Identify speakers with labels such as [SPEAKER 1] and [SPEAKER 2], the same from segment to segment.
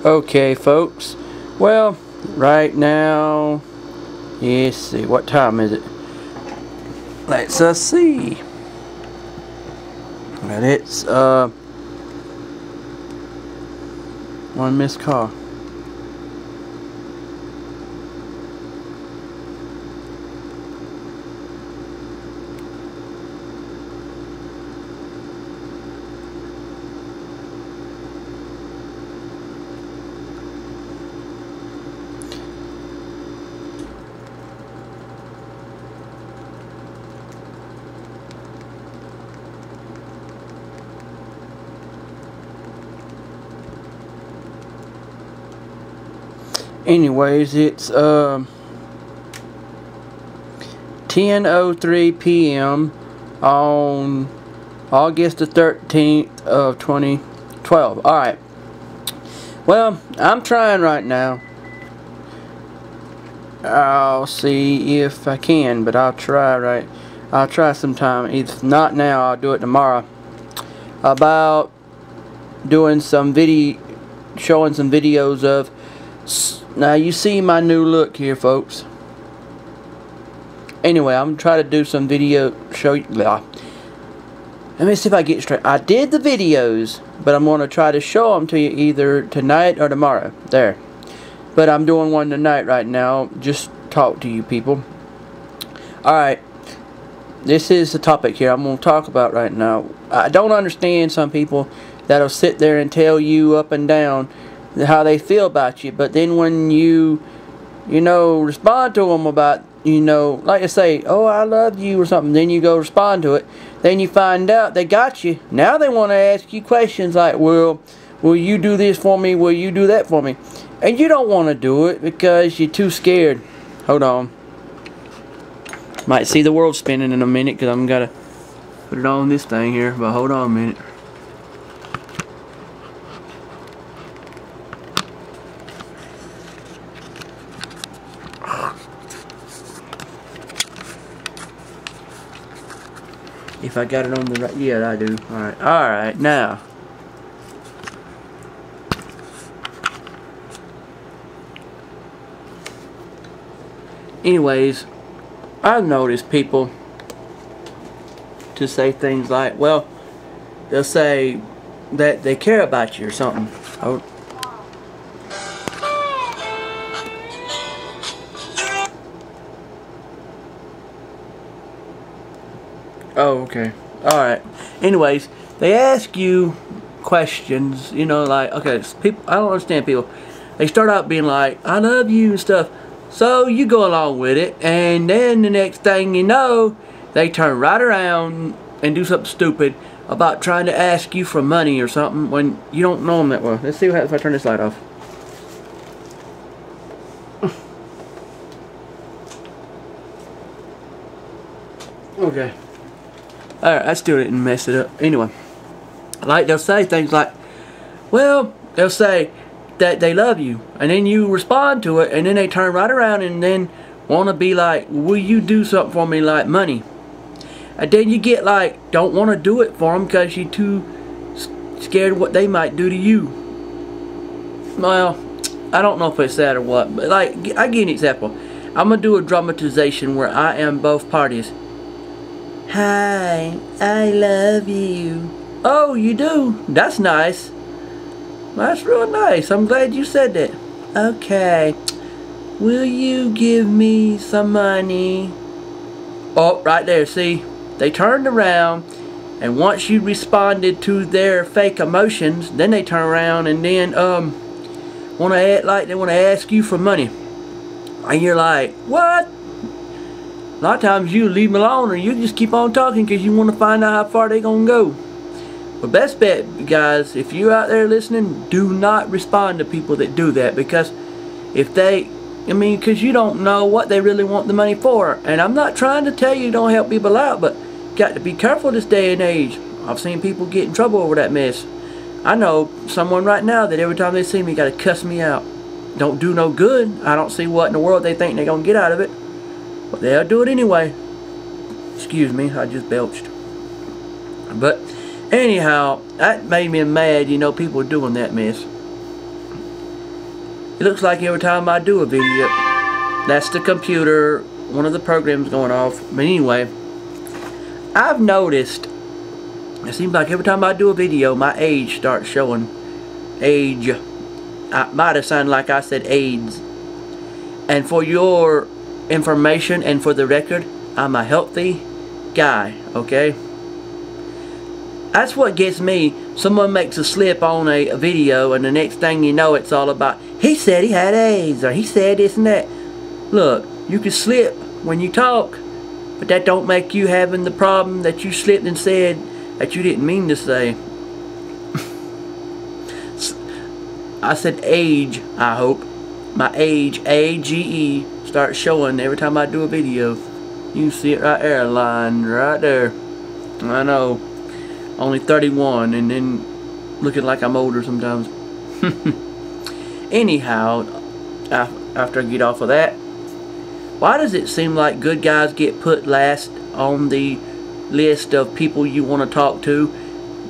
[SPEAKER 1] Okay, folks. Well, right now, let's see, what time is it? Let's see. And it's one missed call. Anyways, it's 10:03 p.m. on August the 13th of 2012. Alright. Well, I'm trying right now. I'll see if I can, but I'll try sometime. If not now, I'll do it tomorrow. About doing some showing some videos of. Now you see my new look here, folks. Anyway, I'm gonna try to do some video show you. Let me see if I get straight. I did the videos, but I'm gonna try to show them to you either tonight or tomorrow. There. But I'm doing one tonight right now. Just talk to you people. Alright. This is the topic here I'm gonna talk about right now. I don't understand some people that'll sit there and tell you up and down how they feel about you, but then when you respond to them about, like I say, oh, I love you or something, then you go respond to it, then you find out they got you. Now they want to ask you questions like, well, will you do this for me? Will you do that for me? And you don't want to do it because you're too scared. Hold on. Might see the world spinning in a minute because I'm gotta put it on this thing here, but hold on a minute. If I got it on the right, yeah, I do. Alright, now. Anyways, I've noticed people to say things like, well, they'll say that they care about you or something. Oh, okay. Alright. Anyways, they ask you questions, like, okay, people, I don't understand people. They start out being like, I love you and stuff. So you go along with it, and then the next thing you know, they turn right around and do something stupid about trying to ask you for money or something when you don't know them that well. Let's see what happens if I turn this light off. Okay. Alright, I still didn't mess it up. Anyway, like they'll say things like, well, they'll say that they love you, and then you respond to it, and then they turn right around and then want to be like, will you do something for me, like money? And then you get like, don't want to do it for them because you're too scared of what they might do to you. Well, I don't know if it's that or what, but like, I give you an example. I'm going to do a dramatization where I am both parties. Hi, I love you. Oh, you do? That's nice. That's real nice. I'm glad you said that. Okay. Will you give me some money? Oh, right there. See? They turned around, and once you responded to their fake emotions, then they turn around and then want to act like they want to ask you for money. And you're like, what? A lot of times you leave them alone, or you just keep on talking because you want to find out how far they're going to go. But best bet, guys, if you're out there listening, do not respond to people that do that, because if they, because you don't know what they really want the money for. And I'm not trying to tell you don't help people out, but you got to be careful this day and age. I've seen people get in trouble over that mess. I know someone right now that every time they see me got to cuss me out. Don't do no good. I don't see what in the world they think they're going to get out of it. But they'll do it anyway. Excuse me, I just belched. But anyhow, that made me mad, people doing that mess. It looks like every time I do a video, that's the computer, one of the programs going off. But anyway, I've noticed, it seems like every time I do a video, my age starts showing. Age. I might have sounded like I said AIDS. And for your information and for the record, I'm a healthy guy, okay? That's what gets me. Someone makes a slip on a video, and the next thing you know, it's all about, he said he had AIDS, or he said this and that. Look, you can slip when you talk, but that don't make you having the problem that you slipped and said that you didn't mean to say. I said age, I hope. My age, A-G-E, starts showing every time I do a video. You can see it right there, line right there. I know. Only 31, and then looking like I'm older sometimes. Anyhow, after I get off of that, why does it seem like good guys get put last on the list of people you want to talk to?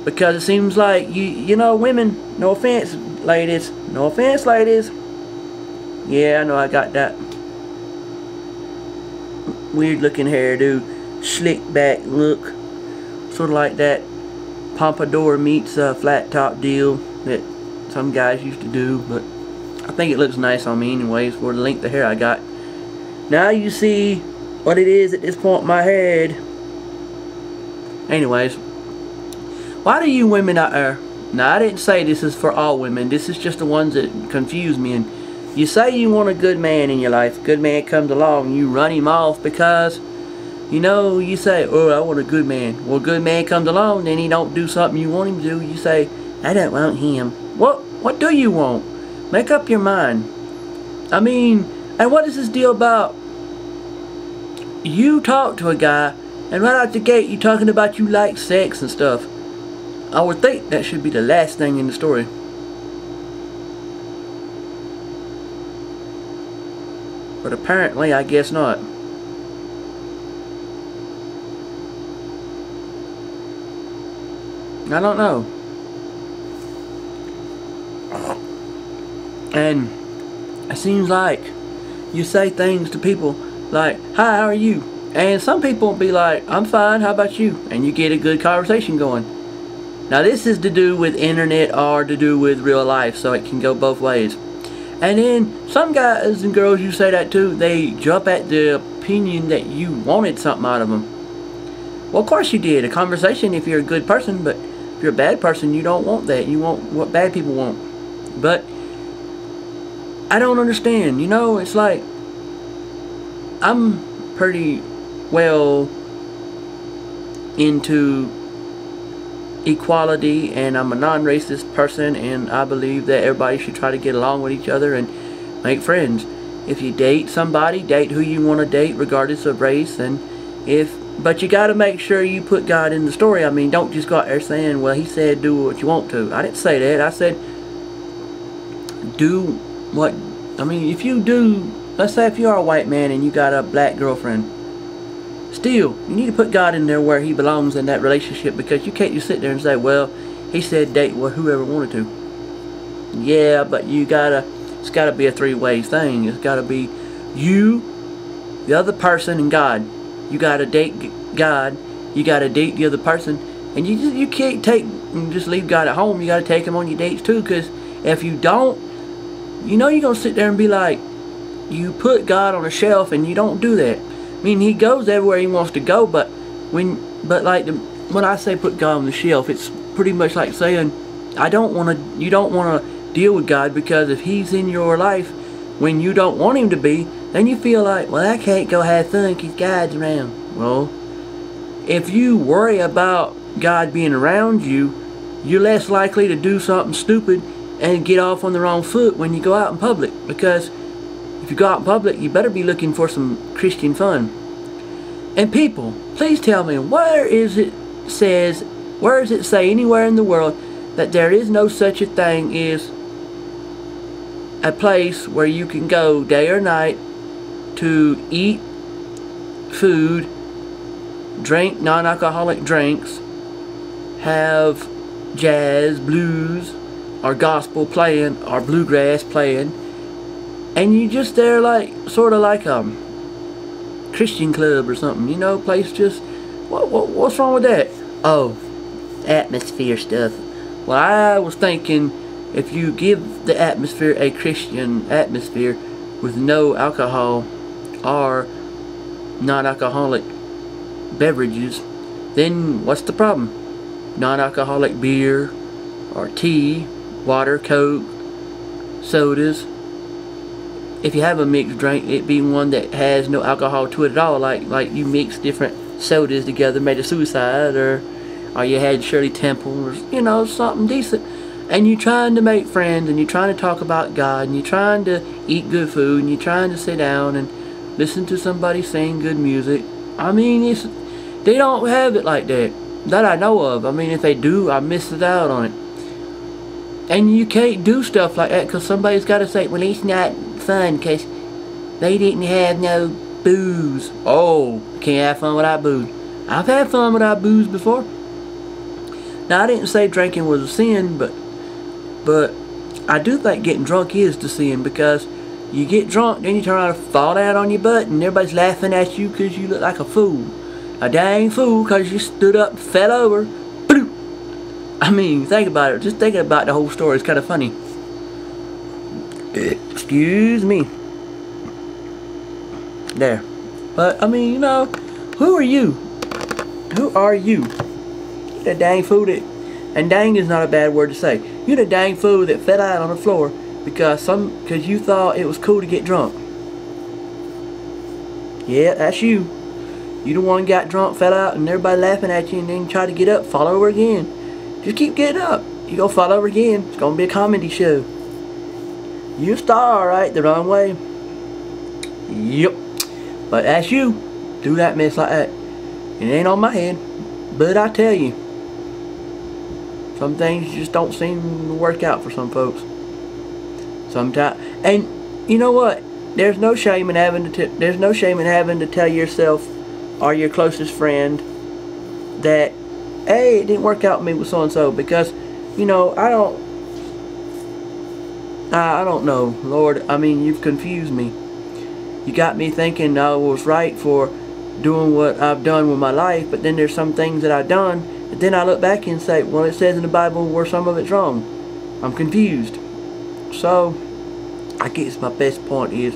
[SPEAKER 1] Because it seems like, you know, women, no offense, ladies. No offense, ladies. Yeah, I know I got that weird looking hairdo, slick back look, sort of like that pompadour meets a flat top deal that some guys used to do, but I think it looks nice on me anyways for the length of hair I got. Now you see what it is at this point in my head. Anyways, why do you women out there, now I didn't say this is for all women, this is just the ones that confuse me, and you say you want a good man in your life, good man comes along, you run him off because, you know, you say, oh, I want a good man. Well, a good man comes along, then he don't do something you want him to do. You say, I don't want him. What do you want? Make up your mind. I mean, and what is this deal about? You talk to a guy, and right out the gate, you talking about you like sex and stuff. I would think that should be the last thing in the story. But apparently, I guess not. I don't know. And it seems like you say things to people like, hi, how are you? And some people will be like, I'm fine, how about you? And you get a good conversation going. Now this is to do with internet or to do with real life, so it can go both ways. And then some guys and girls, you say that too, they jump at the opinion that you wanted something out of them. Well, of course you did. A conversation if you're a good person, but if you're a bad person, you don't want that. You want what bad people want. But I don't understand. You know, it's like I'm pretty well into equality, and I'm a non-racist person, and I believe that everybody should try to get along with each other and make friends. If you date somebody, date who you want to date regardless of race, and but you got to make sure you put God in the story. I mean, don't just go out there saying, well, he said do what you want to. I didn't say that. I said do what, I mean, if you do, let's say if you are a white man and you got a black girlfriend, still, you need to put God in there where he belongs in that relationship, because you can't just sit there and say, well, he said date whoever wanted to. Yeah, but it's gotta be a three-way thing. It's gotta be you, the other person, and God. You gotta date God, you gotta date the other person, and you can't just leave God at home. You gotta take him on your dates too, because if you don't, you know you're gonna sit there and be like, you put God on a shelf and you don't do that. I mean, he goes everywhere he wants to go, but when I say put God on the shelf, it's pretty much like saying you don't want to deal with God, because if he's in your life when you don't want him to be, then you feel like, well, I can't go have fun because God's around. Well, if you worry about God being around you, you're less likely to do something stupid and get off on the wrong foot when you go out in public, because if you go out in public, you better be looking for some Christian fun. And people, please tell me, where does it say anywhere in the world that there is no such a thing as a place where you can go day or night to eat food, drink non-alcoholic drinks, have jazz, blues, or gospel playing, or bluegrass playing, and you just there like sort of like a Christian club or something, you know, place just what's wrong with that? Oh, atmosphere stuff. Well, I was thinking if you give the atmosphere a Christian atmosphere with no alcohol or non-alcoholic beverages, then what's the problem? Non-alcoholic beer or tea, water, Coke, sodas. If you have a mixed drink, it be one that has no alcohol to it at all, like you mix different sodas together, made a suicide, or you had Shirley Temple, or you know, something decent. And you're trying to make friends, and you're trying to talk about God, and you're trying to eat good food, and you're trying to sit down and listen to somebody sing good music. I mean, they don't have it like that I know of. I mean, if they do, I missed it out on it. And you can't do stuff like that because somebody's got to say, well, it's not fun because they didn't have no booze. Oh, can't have fun without booze. I've had fun without booze before. Now, I didn't say drinking was a sin, but I do think getting drunk is the sin, because you get drunk, then you turn around and fall down on your butt, and everybody's laughing at you because you look like a fool. A dang fool because you stood up and fell over. Bloop. I mean, think about it. Just thinking about the whole story is kind of funny. Excuse me. There. But, I mean, you know, who are you? Who are you? You're the dang fool that, and dang is not a bad word to say. You're the dang fool that fell out on the floor because you thought it was cool to get drunk. Yeah, that's you. You the one got drunk, fell out, and everybody laughing at you, and then you try to get up, fall over again. Just keep getting up. You gonna fall over again. It's gonna be a comedy show. You a star, alright, the wrong way. Yep. But that's you. Do that mess like that. It ain't on my head. But I tell you, some things just don't seem to work out for some folks. Sometimes, and you know what? There's no shame in having to tell yourself or your closest friend that, hey, it didn't work out with me with so and so, because, you know, I don't know, Lord. I mean, you've confused me. You got me thinking I was right for doing what I've done with my life, but then there's some things that I've done, and then I look back and say, well, it says in the Bible where some of it's wrong. I'm confused. So, I guess my best point is,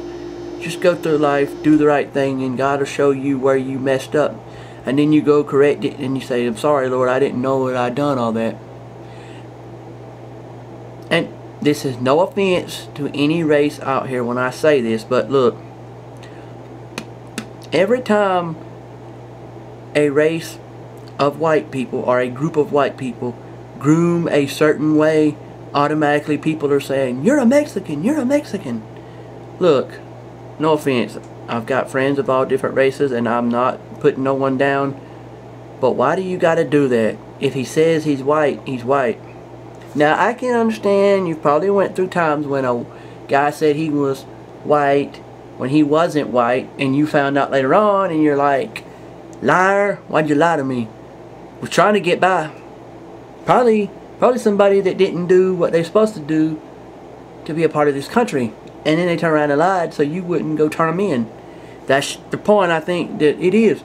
[SPEAKER 1] just go through life, do the right thing, and God will show you where you messed up. And then you go correct it, and you say, I'm sorry, Lord, I didn't know that I'd done all that. And this is no offense to any race out here when I say this, but look, every time a race of white people or a group of white people groom a certain way, automatically people are saying, you're a Mexican, you're a Mexican. Look, no offense, I've got friends of all different races, and I'm not putting no one down, but why do you gotta do that? If he says he's white, he's white. Now, I can understand you probably went through times when a guy said he was white when he wasn't white, and you found out later on, and you're like, liar, why'd you lie to me? Was trying to get by. Probably somebody that didn't do what they're supposed to do to be a part of this country. And then they turn around and lied so you wouldn't go turn them in. That's the point I think that it is.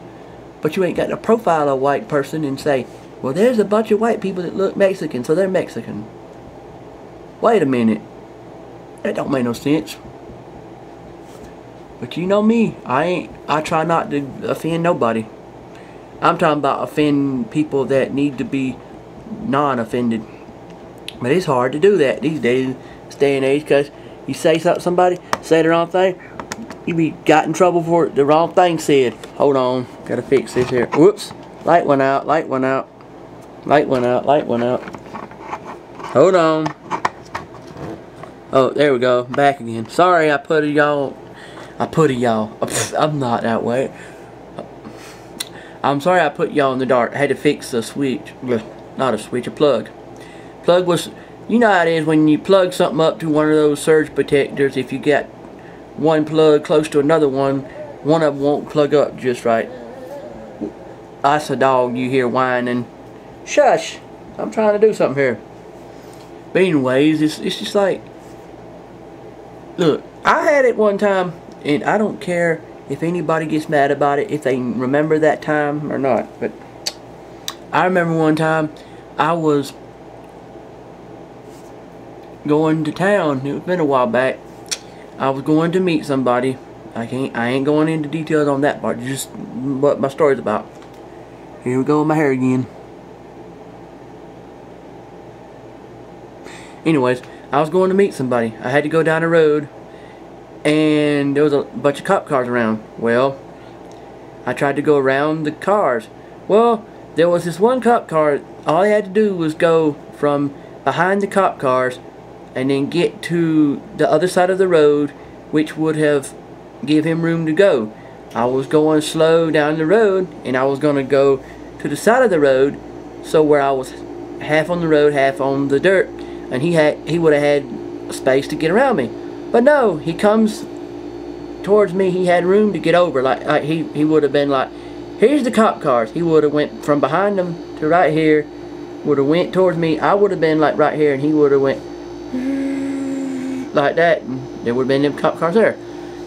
[SPEAKER 1] But you ain't got to profile a white person and say, well, there's a bunch of white people that look Mexican, so they're Mexican. Wait a minute. That don't make no sense. But you know me, I try not to offend nobody. I'm talking about offend people that need to be non-offended. But it's hard to do that these days, this day and age, because you say something to somebody, say the wrong thing, you be got in trouble for the wrong thing said. Hold on, gotta fix this here. Whoops, light went out, light went out. Light went out, light went out. Hold on. Oh, there we go, back again. Sorry, I put y'all. I'm not that way. I'm sorry I put y'all in the dark. I had to fix a switch. Not a switch, a plug. Plug was, you know how it is when you plug something up to one of those surge protectors. If you got one plug close to another one of them won't plug up just right. That's a dog you hear whining. Shush! I'm trying to do something here. But anyways, it's just like, look, I had it one time, and I don't care if anybody gets mad about it, if they remember that time or not, but I remember one time I was going to town. It's been a while back. I was going to meet somebody. I ain't going into details on that part, just what my story's about. Here we go with my hair again. Anyways, I was going to meet somebody. I had to go down the road, and there was a bunch of cop cars around. Well, I tried to go around the cars. Well, there was this one cop car. All I had to do was go from behind the cop cars and then get to the other side of the road, which would have give him room to go. I was going slow down the road, and I was going to go to the side of the road, so where I was half on the road, half on the dirt, and he would have had space to get around me. But no, he comes towards me. He had room to get over. Like he would have been like, here's the cop cars. He would have went from behind them to right here, would have went towards me. I would have been like right here, and he would have went like that, and there would have been them cop cars there.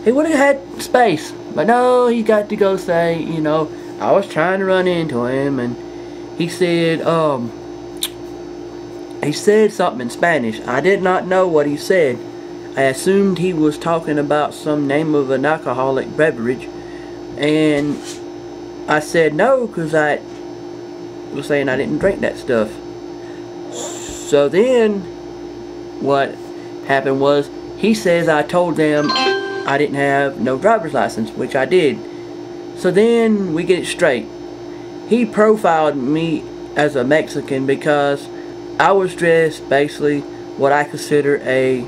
[SPEAKER 1] He would have had space, but no, he got to go say, you know, I was trying to run into him, and he said something in Spanish. I did not know what he said. I assumed he was talking about some name of an alcoholic beverage, and I said no, because I was saying I didn't drink that stuff. So then what happened was, he says I told them I didn't have no driver's license, which I did. So then we get it straight. He profiled me as a Mexican because I was dressed basically what I consider a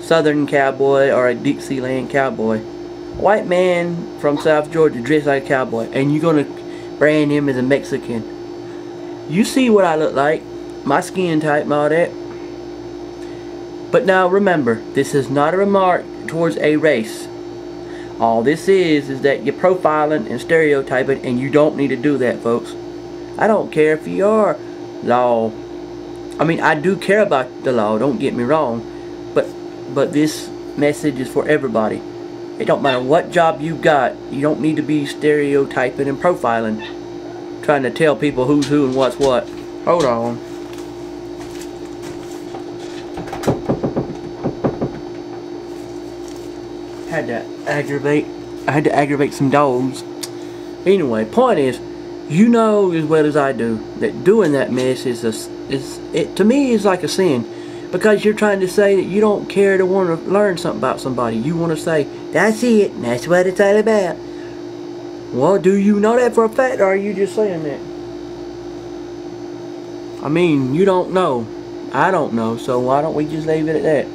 [SPEAKER 1] Southern cowboy or a Dixieland cowboy. A white man from South Georgia dressed like a cowboy, and you're gonna brand him as a Mexican. You see what I look like, my skin type and all that. But now remember, this is not a remark towards a race. All this is that you're profiling and stereotyping, and you don't need to do that, folks. I don't care if you are law. I mean, I do care about the law, don't get me wrong, but this message is for everybody. It don't matter what job you got, you don't need to be stereotyping and profiling, trying to tell people who's who and what's what. Hold on. I had to aggravate some dogs. Anyway, point is, you know as well as I do that doing that mess to me is like a sin, because you're trying to say that you don't care to want to learn something about somebody. You want to say, that's it, that's what it's all about. Well, do you know that for a fact, or are you just saying that? I mean, you don't know. I don't know, so why don't we just leave it at that?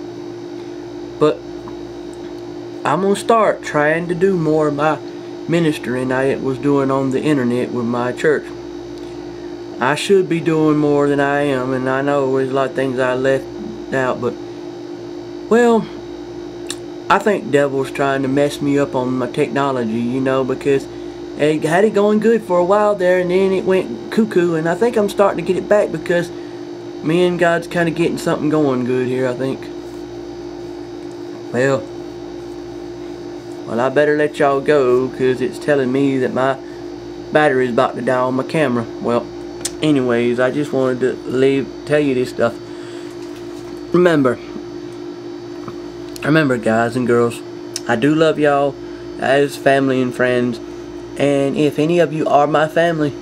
[SPEAKER 1] But I'm going to start trying to do more of my ministering I was doing on the internet with my church. I should be doing more than I am, and I know there's a lot of things I left out, but, well, I think devil's trying to mess me up on my technology, you know, because I had it going good for a while there, and then it went cuckoo, and I think I'm starting to get it back because me and God's kind of getting something going good here, I think. Well, I better let y'all go, because it's telling me that my battery's about to die on my camera. Well, anyways, I just wanted to tell you this stuff. Remember guys and girls, I do love y'all as family and friends, and if any of you are my family,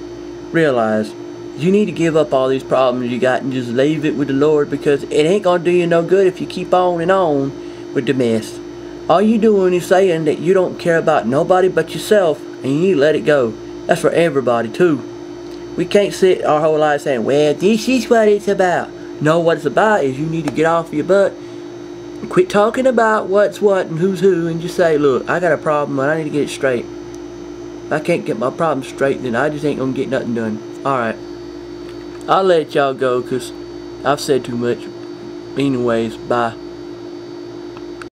[SPEAKER 1] realize you need to give up all these problems you got and just leave it with the Lord, because it ain't gonna do you no good if you keep on and on with the mess. All you doing is saying that you don't care about nobody but yourself, and you need to let it go. That's for everybody too. We can't sit our whole life saying, well, this is what it's about. No, what it's about is you need to get off your butt and quit talking about what's what and who's who, and just say, look, I got a problem and I need to get it straight. If I can't get my problem straight, then I just ain't gonna get nothing done. Alright, I'll let y'all go because I've said too much. Anyways, bye.